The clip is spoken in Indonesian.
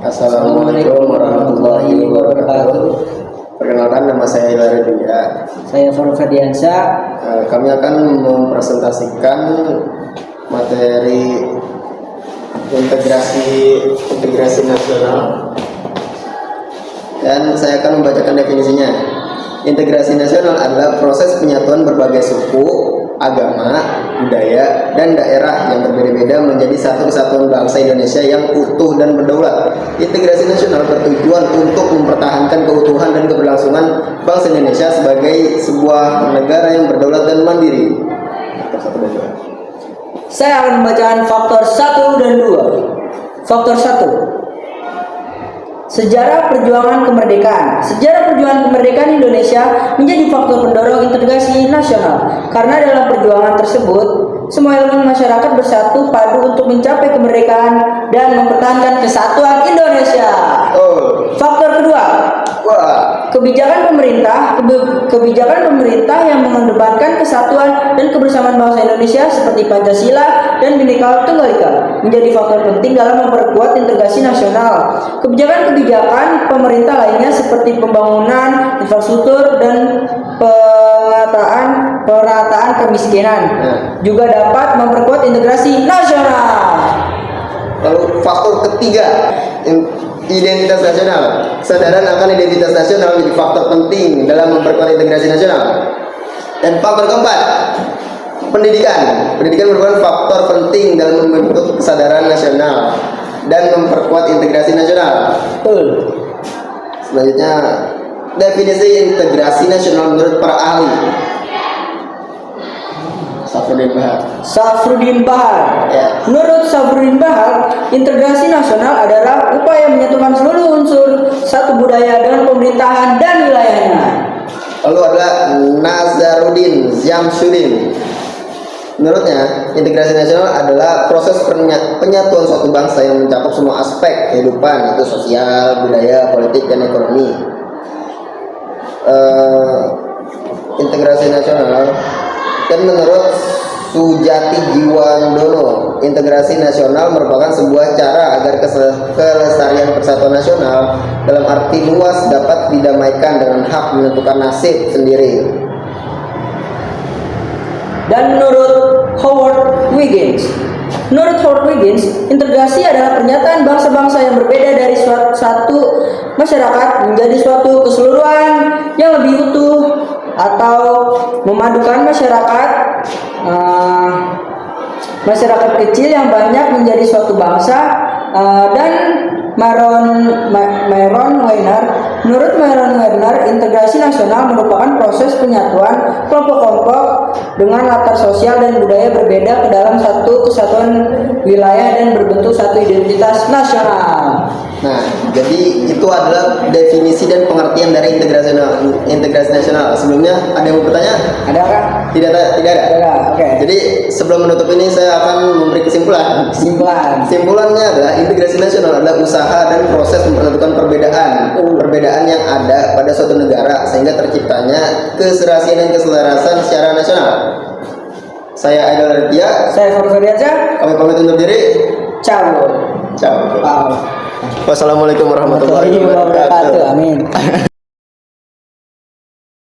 Assalamualaikum warahmatullahi wabarakatuh. Perkenalkan, nama saya Hilary Dia. Saya Farfadiansyah. Kami akan mempresentasikan materi integrasi nasional, dan saya akan membacakan definisinya. Integrasi nasional adalah proses penyatuan berbagai suku, agama, budaya, dan daerah yang berbeda-beda menjadi satu kesatuan bangsa Indonesia yang utuh dan berdaulat. Integrasi nasional bertujuan untuk mempertahankan keutuhan dan keberlangsungan bangsa Indonesia sebagai sebuah negara yang berdaulat dan mandiri. Saya akan membacakan faktor 1 dan 2. Faktor 1. Sejarah perjuangan kemerdekaan. Sejarah perjuangan kemerdekaan Indonesia menjadi faktor pendorong integrasi nasional. Karena dalam perjuangan tersebut, semua elemen masyarakat bersatu padu untuk mencapai kemerdekaan dan mempertahankan kesatuan Indonesia. Faktor kedua. Kebijakan pemerintah yang mengedepankan kesatuan dan kebersamaan bangsa Indonesia seperti Pancasila dan Bhinneka Tunggal Ika menjadi faktor penting dalam memperkuat integrasi nasional. Kebijakan pemerintah lainnya seperti pembangunan infrastruktur dan perataan kemiskinan juga dapat memperkuat integrasi nasional. Lalu faktor ketiga, identitas nasional. Kesadaran akan identitas nasional menjadi faktor penting dalam memperkuat integrasi nasional. Dan faktor keempat, pendidikan. Pendidikan merupakan faktor penting dalam membentuk kesadaran nasional dan memperkuat integrasi nasional. Selanjutnya, definisi integrasi nasional menurut para ahli. Safruddin Bahar. Menurut Safruddin Bahar, integrasi nasional adalah upaya menyatukan seluruh unsur satu budaya dengan pemerintahan dan wilayahnya. Lalu ada Nazaruddin Syamsuddin. Menurutnya, integrasi nasional adalah proses penyatuan suatu bangsa yang mencakup semua aspek kehidupan, yaitu sosial, budaya, politik, dan ekonomi. Integrasi nasional. Dan menurut Sujati Jiwandono, integrasi nasional merupakan sebuah cara agar kelestarian persatuan nasional dalam arti luas dapat didamaikan dengan hak menentukan nasib sendiri. Dan menurut Howard Wiggins, integrasi adalah pernyataan bangsa-bangsa yang berbeda dari suatu masyarakat menjadi suatu keseluruhan yang lebih utuh, atau memadukan masyarakat kecil yang banyak menjadi suatu bangsa. Dan menurut Myron Werner, integrasi nasional merupakan proses penyatuan kelompok-kelompok dengan latar sosial dan budaya berbeda ke dalam satu kesatuan wilayah dan berbentuk satu identitas nasional. Nah, jadi itu adalah definisi dan pengertian dari integrasi nasional. Sebelumnya ada yang mau bertanya? Adakah? Tidak ada. Oke. Jadi sebelum menutup ini saya akan memberi kesimpulan. Kesimpulannya adalah integrasi nasional adalah usaha dan proses mempersatukan perbedaan yang ada pada suatu negara sehingga terciptanya keserasian dan keselarasan secara nasional. Saya Aidil Raditya. Saya Farfadiansyah. Kami pamit undur diri. Ciao. Wassalamualaikum warahmatullahi wabarakatuh. Amin.